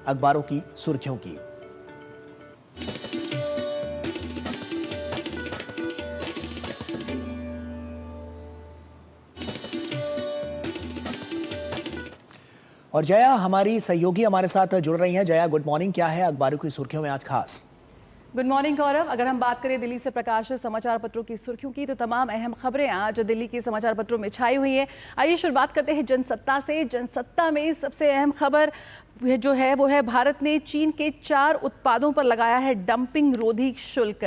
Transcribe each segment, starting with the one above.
अखबारों की सुर्खियों की। और जया हमारी सहयोगी हमारे साथ जुड़ रही हैं। Jaya, good morning. क्या है अखबारों की सुर्खियों में आज खास? गुड मॉर्निंग गौरव। अगर हम बात करें दिल्ली से प्रकाशित समाचार पत्रों की सुर्खियों की, तो तमाम अहम खबरें आज दिल्ली के समाचार पत्रों में छाई हुई हैं। आइए शुरुआत करते हैं जनसत्ता से। जनसत्ता में सबसे अहम खबर जो है वो है, भारत ने चीन के 4 उत्पादों पर लगाया है डंपिंग रोधी शुल्क।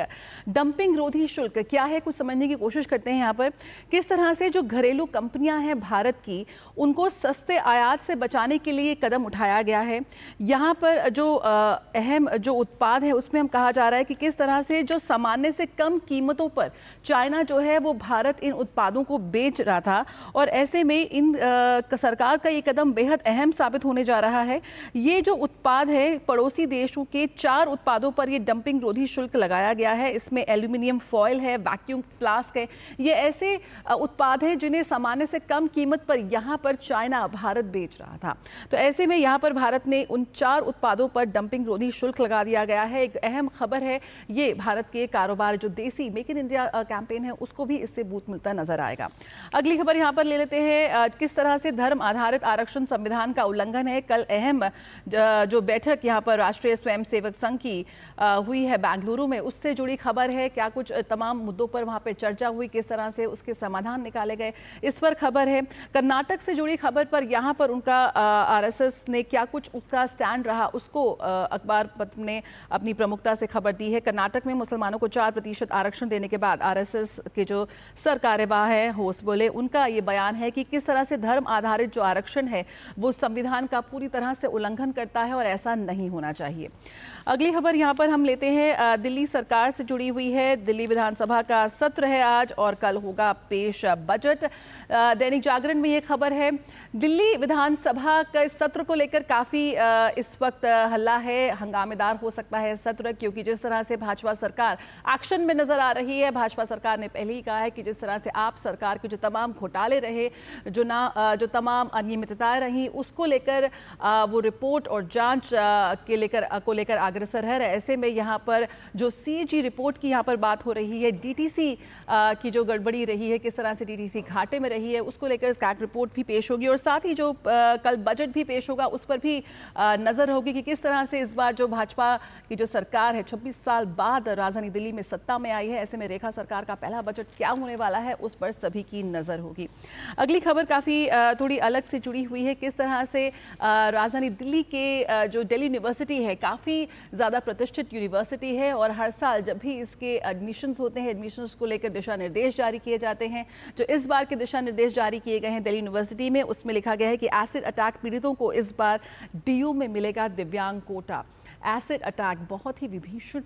डंपिंग रोधी शुल्क क्या है, कुछ समझने की कोशिश करते हैं। यहाँ पर किस तरह से जो घरेलू कंपनियां हैं भारत की, उनको सस्ते आयात से बचाने के लिए कदम उठाया गया है। यहाँ पर जो अहम जो उत्पाद है उसमें हम कहा जा रहा है कि किस तरह से जो सामान्य से कम कीमतों पर चाइना जो है वो भारत इन उत्पादों को बेच रहा था, और ऐसे में इन सरकार का ये कदम बेहद अहम साबित होने जा रहा है। ये जो उत्पाद है, पड़ोसी देशों के 4 उत्पादों पर ये डंपिंग रोधी शुल्क लगाया गया है। इसमें एल्यूमिनियम फॉयल है, वैक्यूम फ्लास्क है। ये ऐसे उत्पाद हैं जिन्हें सामान्य से कम कीमत पर यहाँ पर चाइना भारत बेच रहा था। तो ऐसे में यहाँ पर भारत ने उन 4 उत्पादों पर डंपिंग रोधी शुल्क लगा दिया गया है। एक अहम खबर है ये, भारत के कारोबार जो देसी मेक इन इंडिया कैंपेन है उसको भी इससे बूस्ट मिलता नजर आएगा। अगली खबर यहाँ पर ले लेते हैं, किस तरह से धर्म आधारित आरक्षण संविधान का उल्लंघन है। कल अहम जो बैठक यहाँ पर राष्ट्रीय स्वयंसेवक संघ की हुई है बेंगलुरु में, उससे जुड़ी खबर है। क्या कुछ तमाम मुद्दों पर वहाँ पर चर्चा हुई, किस तरह से उसके समाधान निकाले गए, इस पर खबर है। कर्नाटक से जुड़ी खबर पर यहाँ पर उनका आरएसएस ने क्या कुछ उसका स्टैंड रहा, उसको अखबार पत्र ने अपनी प्रमुखता से खबर दी है। कर्नाटक में मुसलमानों को 4% आरक्षण देने के बाद आरएसएस के जो सर कार्यवाह है होस बोले, उनका ये बयान है कि किस तरह से धर्म आधारित जो आरक्षण है वो संविधान का पूरी तरह से उल्लंघन करता है और ऐसा नहीं होना चाहिए। अगली खबर यहाँ पर हम लेते हैं, दिल्ली सरकार से जुड़ी हुई है। दिल्ली विधानसभा का सत्र है आज और कल होगा पेश बजट। दैनिक जागरण में ये खबर है, दिल्ली विधानसभा के सत्र को लेकर काफ़ी इस वक्त हल्ला है। हंगामेदार हो सकता है सत्र, क्योंकि जिस तरह से भाजपा सरकार एक्शन में नजर आ रही है। भाजपा सरकार ने पहले ही कहा है कि जिस तरह से आप सरकार के जो तमाम घोटाले रहे, जो तमाम अनियमितताएं रही, उसको लेकर वो रिपोर्ट और जांच को लेकर अग्रसर है। ऐसे में यहाँ पर जो सीएजी रिपोर्ट की यहाँ पर बात हो रही है, डीटीसी की जो गड़बड़ी रही है, किस तरह से डीटीसी घाटे में रही है, उसको लेकर कैग रिपोर्ट भी पेश होगी, और साथ ही जो कल बजट भी पेश होगा उस पर भी नजर होगी कि किस तरह से इस बार जो भाजपा की जो सरकार है 26 साल बाद राजधानी दिल्ली में सत्ता में आई है, ऐसे में रेखा सरकार का पहला बजट क्या होने वाला है, उस पर सभी की नजर होगी। अगली खबर काफी थोड़ी अलग से जुड़ी हुई है। किस तरह से राजधानी दिल्ली के जो दिल्ली यूनिवर्सिटी है, काफी ज्यादा प्रतिष्ठित यूनिवर्सिटी है, और हर साल जब भी इसके एडमिशंस होते हैं, एडमिशंस को लेकर दिशा निर्देश जारी किए जाते हैं। जो इस बार के दिशा निर्देश जारी किए गए हैं दिल्ली यूनिवर्सिटी में, उसमें लिखा गया है कि एसिड अटैक पीड़ितों को इस बार डीयू में मिलेगा दिव्यांग कोटा। एसिड अटैक बहुत ही विभीषण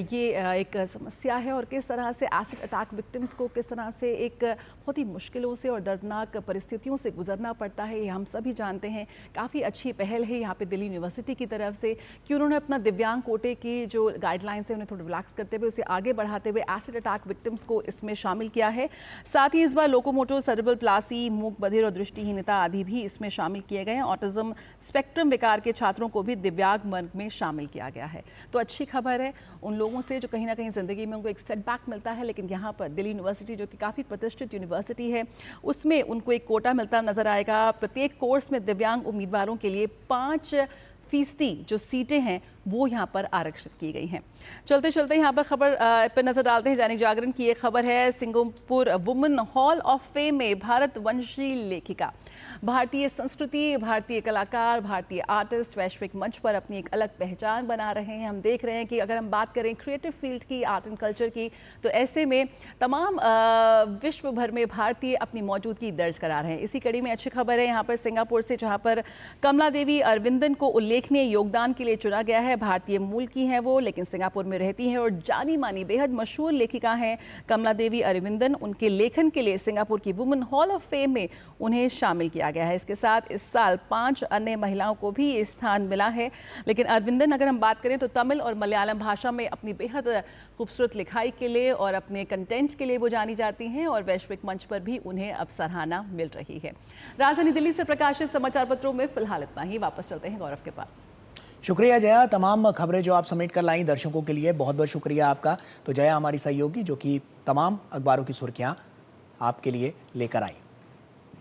ये एक समस्या है, और किस तरह से एसिड अटैक विक्टिम्स को किस तरह से एक बहुत ही मुश्किलों से और दर्दनाक परिस्थितियों से गुजरना पड़ता है, ये हम सभी जानते हैं। काफ़ी अच्छी पहल है यहाँ पे दिल्ली यूनिवर्सिटी की तरफ से कि उन्होंने अपना दिव्यांग कोटे की जो गाइडलाइंस है उन्हें थोड़ा रिलैक्स करते हुए, उसे आगे बढ़ाते हुए एसिड अटैक विक्टिम्स को इसमें शामिल किया है। साथ ही इस बार लोकोमोटो, सेरेब्रल प्लासी, मूक बधिर और दृष्टिहीनता आदि भी इसमें शामिल किए गए हैं। ऑटिज्म स्पेक्ट्रम विकार के छात्रों को भी दिव्यांग वर्ग में शामिल किया गया है। तो अच्छी खबर है उन लोगों से जो कहीं ना कहीं जिंदगी में उनको एक सेटबैक मिलता है, लेकिन यहाँ पर दिल्ली यूनिवर्सिटी जो कि काफ़ी प्रतिष्ठित यूनिवर्सिटी है, उसमें उनको एक कोटा मिलता नजर आएगा। प्रत्येक कोर्स में दिव्यांग उम्मीदवारों के लिए 5% जो सीटें हैं वो यहाँ पर आरक्षित की गई हैं। चलते चलते यहाँ पर खबर पर नजर डालते हैं। दैनिक जागरण की एक खबर है, Singapore women hall of fame में भारतवंशी लेखिका, भारतीय संस्कृति, भारतीय कलाकार, भारतीय आर्टिस्ट वैश्विक मंच पर अपनी एक अलग पहचान बना रहे हैं। हम देख रहे हैं कि अगर हम बात करें क्रिएटिव फील्ड की, आर्ट एंड कल्चर की, तो ऐसे में तमाम विश्व भर में भारतीय अपनी मौजूदगी दर्ज करा रहे हैं। इसी कड़ी में अच्छी खबर है यहाँ पर सिंगापुर से, जहाँ पर कमला देवी अरविंदन को उल्लेखनीय योगदान के लिए चुना गया है। भारतीय मूल की हैं वो, लेकिन सिंगापुर में रहती हैं और जानी मानी बेहद मशहूर लेखिका हैं कमला देवी अरविंदन। उनके लेखन के लिए सिंगापुर की वुमेन हॉल ऑफ फेम में उन्हें शामिल किया गया है। इसके साथ इस साल 5 अन्य महिलाओं को भी ये स्थान मिला है। लेकिन अरविंदन अगर हम बात करें तो तमिल और मलयालम भाषा में अपनी बेहद खूबसूरत लिखाई के लिए और अपने कंटेंट के लिए वो जानी जाती हैं, और वैश्विक मंच पर भी उन्हें अब सराहना मिल रही है। राजधानी दिल्ली से प्रकाशित समाचार पत्रों में फिलहाल इतना ही। वापस चलते हैं गौरव के पास। शुक्रिया जया, तमाम खबरें जो आप समेट कर लाई दर्शकों के लिए, बहुत बहुत शुक्रिया आपका। तो जया हमारी सहयोगी जो कि तमाम अखबारों की सुर्खियां आपके लिए लेकर आई।